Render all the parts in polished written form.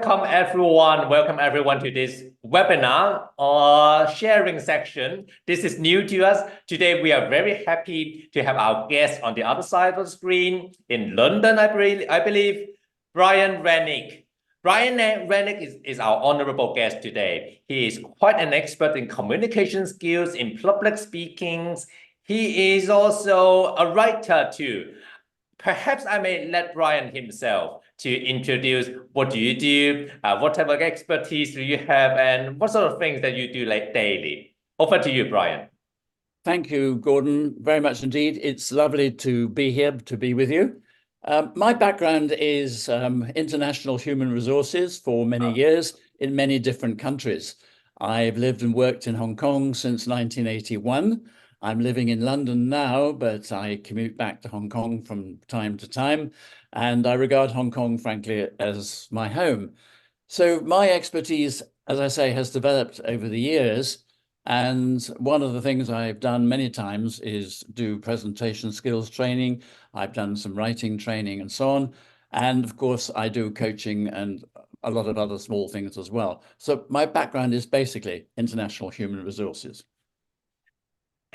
Welcome everyone to this webinar or sharing section. This is new to us. Today, we are very happy to have our guest on the other side of the screen in London, I believe, Brian Renwick. Brian Renwick is our honorable guest today. He is quite an expert in communication skills, in public speaking. He is also a writer too. Perhaps I may let Brian himself to introduce what do you do, what type of expertise do you have, and what sort of things that you do like daily. Over to you, Brian. Thank you, Gordon, very much indeed. It's lovely to be here, to be with you. My background is international human resources for many years in many different countries. I've lived and worked in Hong Kong since 1981. I'm living in London now, but I commute back to Hong Kong from time to time, and I regard Hong Kong, frankly, as my home. So my expertise, as I say, has developed over the years, and one of the things I've done many times is do presentation skills training. I've done some writing training and so on, and of course, I do coaching and a lot of other small things as well. So my background is basically international human resources.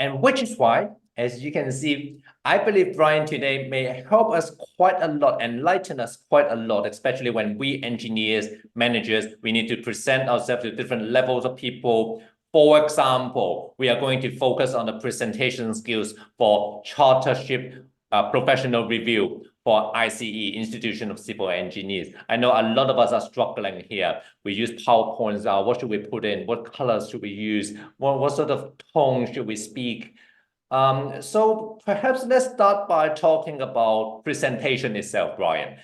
And which is why, as you can see, I believe Brian today may help us quite a lot, enlighten us quite a lot, especially when we engineers, managers, we need to present ourselves to different levels of people. For example, we are going to focus on the presentation skills for chartership professional review for ICE, Institution of Civil Engineers. I know a lot of us are struggling here. We use PowerPoints. What should we put in? What colors should we use? What sort of tone should we speak? So perhaps let's start by talking about presentation itself, Brian.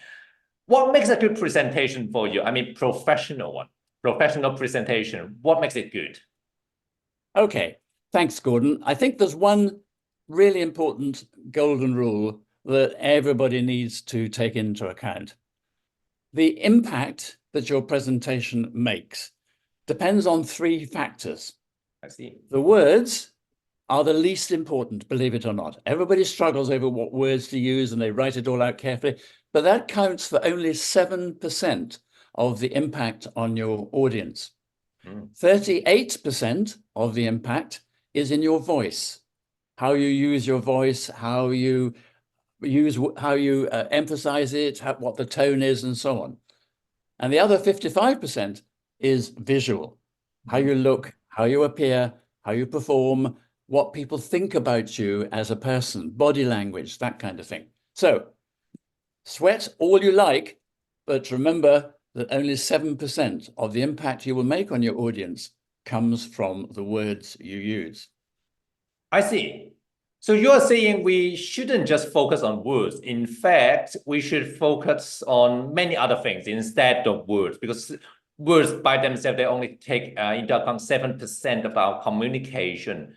What makes a good presentation for you? I mean, professional presentation. What makes it good? Okay, thanks, Gordon. I think there's one really important golden rule that everybody needs to take into account. The impact that your presentation makes depends on three factors. I see. The words are the least important, believe it or not. Everybody struggles over what words to use and they write it all out carefully, but that counts for only 7% of the impact on your audience. 38% of the impact is in your voice, how you use your voice, how you emphasize it, what the tone is, and so on. And the other 55% is visual, how you look, how you appear, how you perform, what people think about you as a person, body language, that kind of thing. So sweat all you like, but remember that only 7% of the impact you will make on your audience comes from the words you use. I see. So you're saying we shouldn't just focus on words. In fact, we should focus on many other things instead of words, because words by themselves, they only take into account 7% of our communication,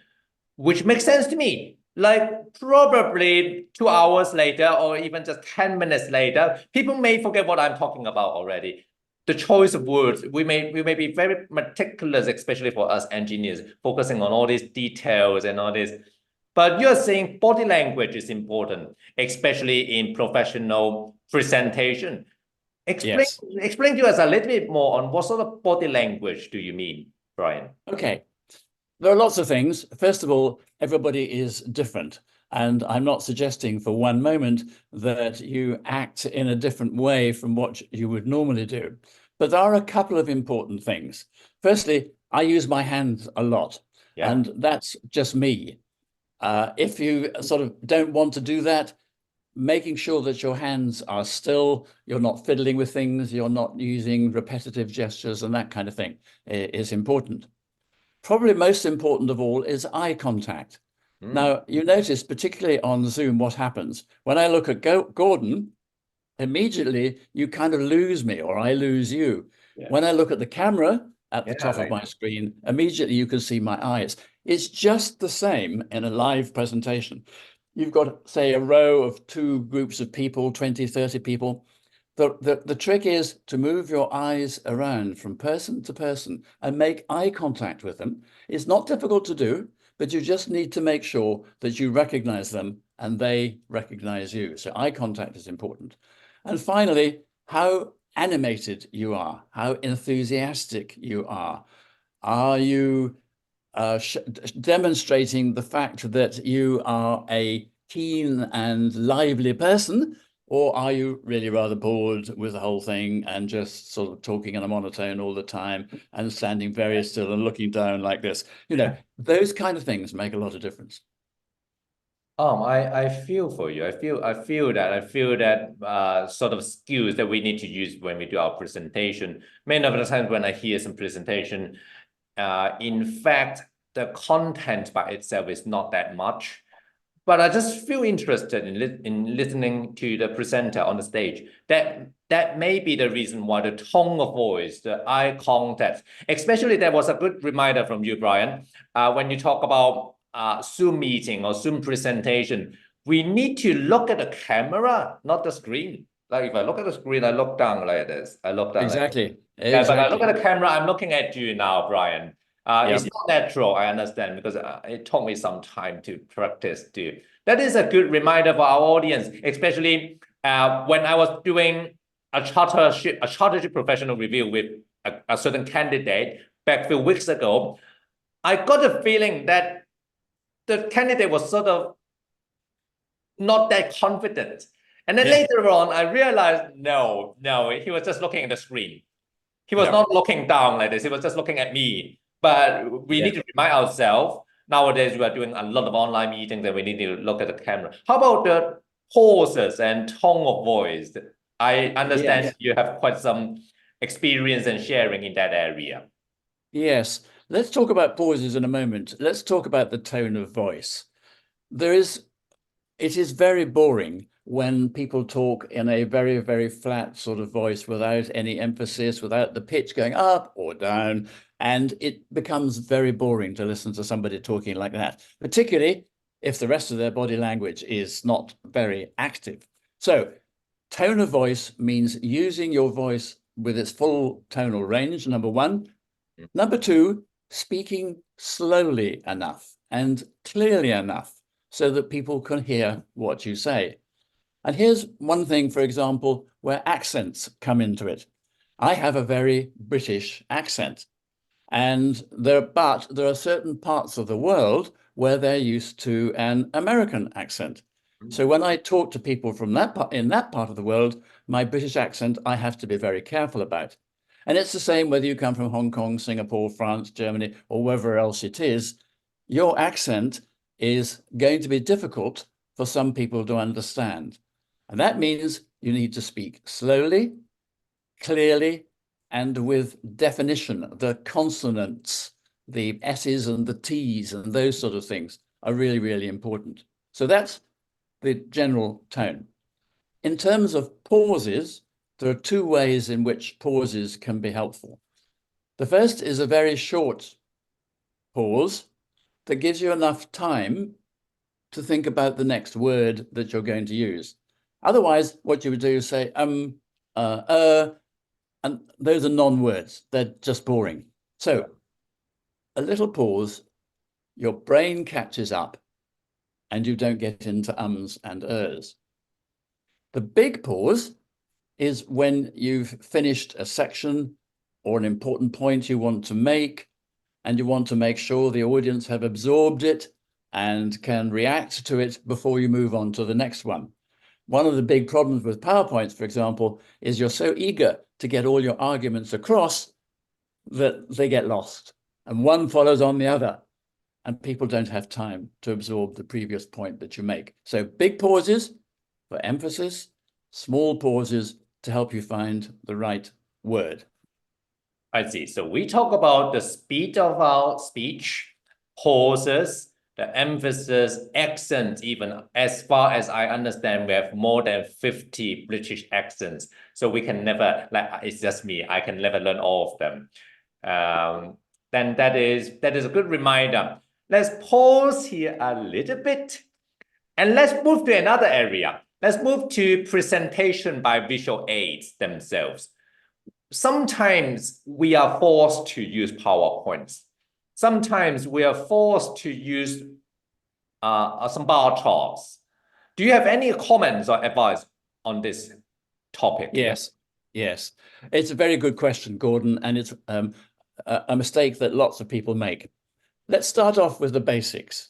which makes sense to me. Like probably 2 hours later, or even just 10 minutes later, people may forget what I'm talking about already. The choice of words, we may be very meticulous, especially for us engineers, focusing on all these details and all this. But you're saying body language is important, especially in professional presentation. Explain to us a little bit more on what sort of body language do you mean, Brian? Okay, there are lots of things. First of all, everybody is different. And I'm not suggesting for one moment that you act in a different way from what you would normally do. But there are a couple of important things. Firstly, I use my hands a lot, and that's just me. If you sort of don't want to do that, making sure that your hands are still, you're not fiddling with things, you're not using repetitive gestures and that kind of thing is important. Probably most important of all is eye contact. Now, you notice, particularly on Zoom, what happens. When I look at Gordon, immediately you kind of lose me or I lose you. When I look at the camera at the top of my screen, immediately you can see my eyes. It's just the same in a live presentation. You've got, say, a row of two groups of people, 20, 30 people. The trick is to move your eyes around from person to person and make eye contact with them. It's not difficult to do, but you just need to make sure that you recognize them and they recognize you. So eye contact is important. And finally, how animated you are, how enthusiastic you are. Are you demonstrating the fact that you are a keen and lively person, or are you really rather bored with the whole thing and just sort of talking in a monotone all the time and standing very still and looking down like this? You know, those kind of things make a lot of difference. I feel for you. I feel that sort of skills that we need to use when we do our presentation. Many of the times when I hear some presentation, in fact, the content by itself is not that much, but I just feel interested in listening to the presenter on the stage. That may be the reason why the tone of voice, the eye contact, especially that was a good reminder from you, Brian. When you talk about Zoom meeting or Zoom presentation, we need to look at the camera, not the screen. Like if I look at the screen, I look down like this. I look down like this. Exactly. Yeah, but I look Exactly. at the camera, I'm looking at you now, Brian. It's Yep. not natural, I understand, because it took me some time to practice too. That is a good reminder for our audience, especially when I was doing a chartership professional review with a certain candidate back a few weeks ago. I got a feeling that the candidate was sort of not that confident. And then later on, I realized, no, he was just looking at the screen. He was not looking down like this. He was just looking at me. But we need to remind ourselves, nowadays we are doing a lot of online meetings and we need to look at the camera. How about the pauses and tone of voice? I understand you have quite some experience and sharing in that area. Yes. Let's talk about pauses in a moment. Let's talk about the tone of voice. It is very boring when people talk in a very, very flat sort of voice without any emphasis, without the pitch going up or down. And it becomes very boring to listen to somebody talking like that, particularly if the rest of their body language is not very active. So tone of voice means using your voice with its full tonal range, number one. Number two, speaking slowly enough and clearly enough so that people can hear what you say. And here's one thing, for example, where accents come into it. I have a very British accent, but there are certain parts of the world where they're used to an American accent. So when I talk to people from in that part of the world, my British accent, I have to be very careful about. And it's the same whether you come from Hong Kong, Singapore, France, Germany, or wherever else it is. Your accent is going to be difficult for some people to understand. And that means you need to speak slowly, clearly, and with definition. The consonants, the S's and the T's and those sort of things are really, really important. So that's the general tone. In terms of pauses, there are two ways in which pauses can be helpful. The first is a very short pause that gives you enough time to think about the next word that you're going to use. Otherwise, what you would do is say, and those are non-words. They're just boring. So a little pause, your brain catches up and you don't get into ums and ers. The big pause is when you've finished a section or an important point you want to make, and you want to make sure the audience have absorbed it and can react to it before you move on to the next one. One of the big problems with PowerPoints, for example, is you're so eager to get all your arguments across that they get lost and one follows on the other and people don't have time to absorb the previous point that you make. So big pauses for emphasis, small pauses to help you find the right word. I see. So we talk about the speed of our speech, pauses, the emphasis, accents, even as far as I understand, we have more than 50 British accents. So we can never, like, it's just me, I can never learn all of them. Then that is a good reminder. Let's pause here a little bit and let's move to another area. Let's move to presentation by visual aids themselves. Sometimes we are forced to use PowerPoints. Sometimes we are forced to use some bar charts. Do you have any comments or advice on this topic? Yes. Yes, it's a very good question, Gordon, and it's a mistake that lots of people make. Let's start off with the basics.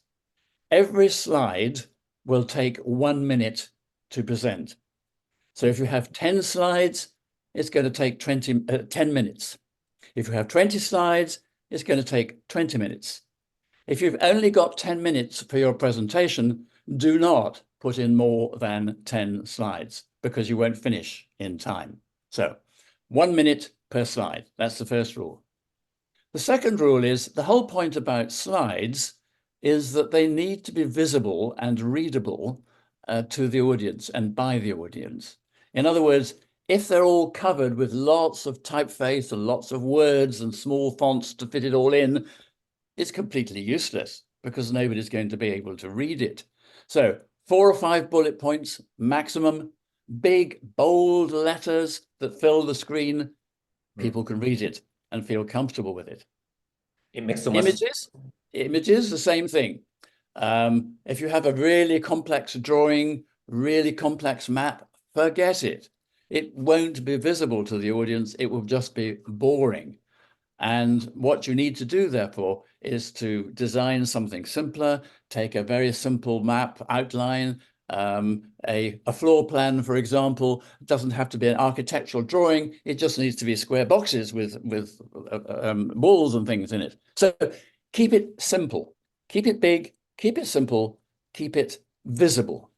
Every slide will take 1 minute to present. So if you have 10 slides, it's going to take 10 minutes. If you have 20 slides, it's going to take 20 minutes. If you've only got 10 minutes for your presentation, do not put in more than 10 slides because you won't finish in time. So 1 minute per slide. That's the first rule. The second rule is the whole point about slides is that they need to be visible and readable to the audience and by the audience. In other words, if they're all covered with lots of typeface and lots of words and small fonts to fit it all in, it's completely useless because nobody's going to be able to read it. So 4 or 5 bullet points maximum, big, bold letters that fill the screen, people can read it and feel comfortable with it. It makes so much Images, the same thing. If you have a really complex drawing, really complex map, forget it. It won't be visible to the audience. It will just be boring. And what you need to do, therefore, is to design something simpler, take a very simple map outline, a floor plan, for example. It doesn't have to be an architectural drawing. It just needs to be square boxes with walls and things in it. So keep it simple, keep it big, keep it simple, keep it visible.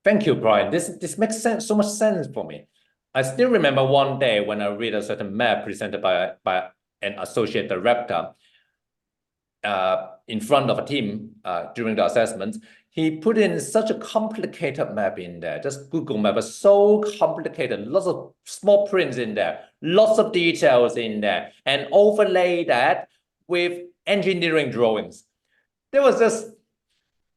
Thank you, Brian. This makes sense, so much sense for me. I still remember one day when I read a certain map presented by an associate director in front of a team during the assessment. He put in such a complicated map in there, just Google map, but so complicated, lots of small prints in there, lots of details in there, and overlay that with engineering drawings. There was just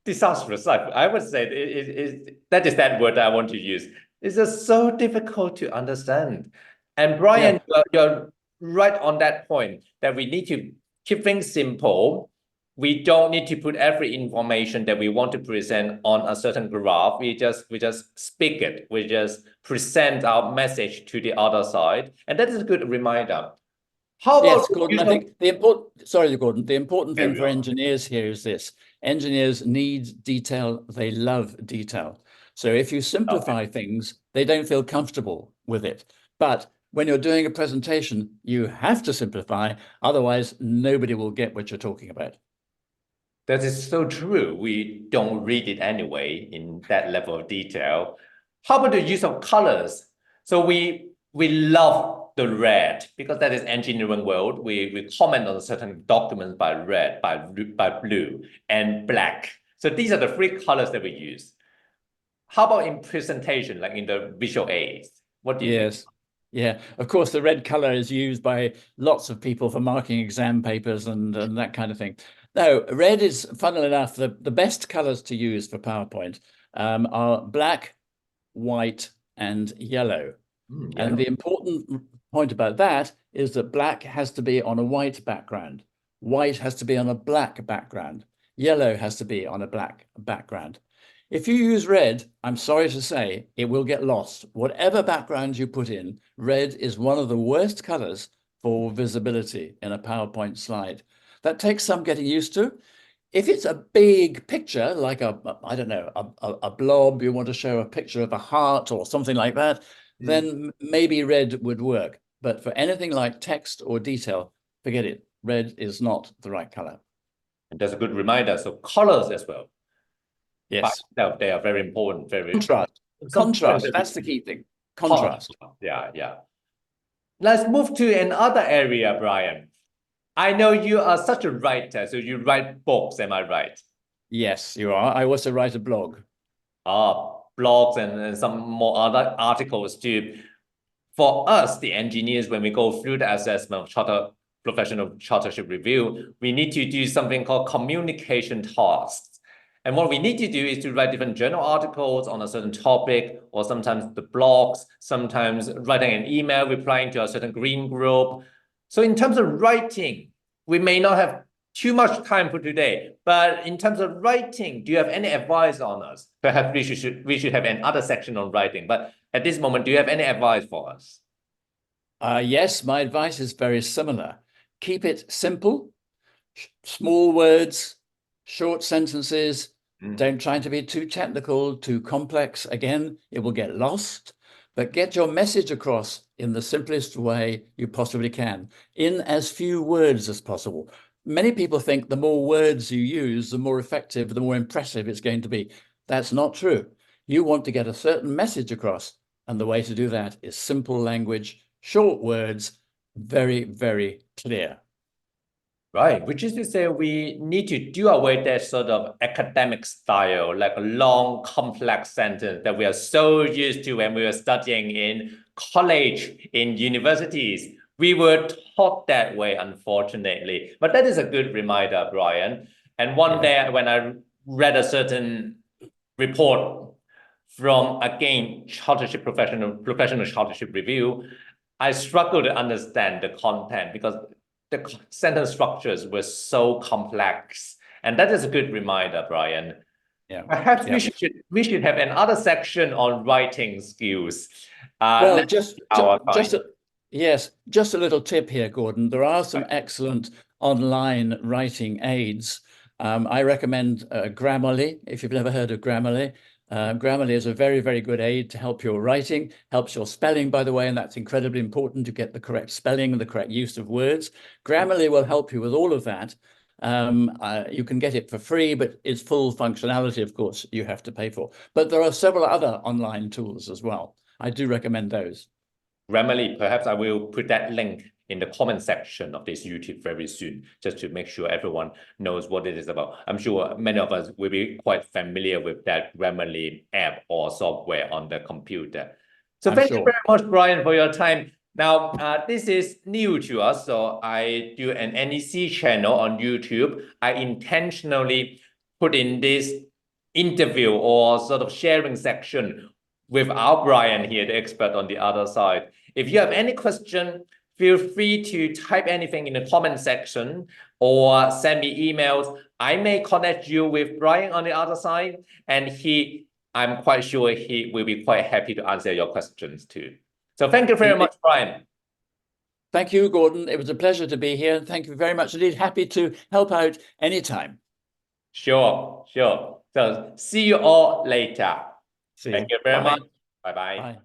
disastrous. I would say that is that word I want to use. It's just so difficult to understand. And Brian, you're right on that point that we need to keep things simple. We don't need to put every information that we want to present on a certain graph. We just speak it. We just present our message to the other side. And that is a good reminder. How about Gordon, I think the important thing for engineers here is this. Engineers need detail. They love detail. So if you simplify things, they don't feel comfortable with it. But when you're doing a presentation, you have to simplify. Otherwise, nobody will get what you're talking about. That is so true. We don't read it anyway in that level of detail. How about the use of colors? So we love the red because that is engineering world. We comment on certain documents by red, by blue, and black. So these are the 3 colors that we use. How about in presentation, like in the visual aids? What do you think? Yeah, of course, the red color is used by lots of people for marking exam papers and that kind of thing. No, red is, funnily enough, the best colors to use for PowerPoint are black, white, and yellow. And the important point about that is that black has to be on a white background. White has to be on a black background. Yellow has to be on a black background. If you use red, I'm sorry to say, it will get lost. Whatever background you put in, red is one of the worst colors for visibility in a PowerPoint slide. That takes some getting used to. If it's a big picture, like a blob, you want to show a picture of a heart or something like that, then maybe red would work. But for anything like text or detail, forget it. Red is not the right color. And that's a good reminder. So colors as well. Yes. They are very important. Contrast. That's the key thing. Contrast. Yeah. Let's move to another area, Brian. I know you are such a writer, so you write books, am I right? Yes, you are. I also write a blog. Blogs and some more other articles too. For us, the engineers, when we go through the assessment of professional chartership review, we need to do something called communication tasks. And what we need to do is to write different journal articles on a certain topic, or sometimes the blogs, sometimes writing an email, replying to a certain green group. So in terms of writing, we may not have too much time for today. But in terms of writing, do you have any advice on us? Perhaps we should have another section on writing. But at this moment, do you have any advice for us? Yes, my advice is very similar. Keep it simple, small words, short sentences. Don't try to be too technical, too complex. Again, it will get lost, but get your message across in the simplest way you possibly can, in as few words as possible. Many people think the more words you use, the more effective, the more impressive it's going to be. That's not true. You want to get a certain message across, and the way to do that is simple language, short words, very, very clear. Right, which is to say we need to do away with that sort of academic style, like a long, complex sentence that we are so used to when we were studying in college, in universities. We were taught that way, unfortunately. But that is a good reminder, Brian. And one day when I read a certain report from, again, chartership professional chartership review, I struggled to understand the content because the sentence structures were so complex. And that is a good reminder, Brian. Yeah. Perhaps we should have another section on writing skills. Well, just a little tip here, Gordon. There are some excellent online writing aids. I recommend Grammarly, if you've never heard of Grammarly. Grammarly is a very, very good aid to help your writing, helps your spelling, by the way, and that's incredibly important to get the correct spelling and the correct use of words. Grammarly will help you with all of that. You can get it for free, but its full functionality, of course, you have to pay for. But there are several other online tools as well. I do recommend those. Grammarly, perhaps I will put that link in the comment section of this YouTube very soon, just to make sure everyone knows what it is about. I'm sure many of us will be quite familiar with that Grammarly app or software on the computer. So thank you very much, Brian, for your time. Now, this is new to us, so I do an NEC channel on YouTube. I intentionally put in this interview or sort of sharing section with our Brian here, the expert on the other side. If you have any question, feel free to type anything in the comment section or send me emails. I may connect you with Brian on the other side, and I'm quite sure he will be quite happy to answer your questions too. So thank you very much, Brian. Thank you, Gordon. It was a pleasure to be here. Thank you very much indeed. Happy to help out anytime. Sure. So see you all later. See you. Thank you very much. Bye-bye. Bye.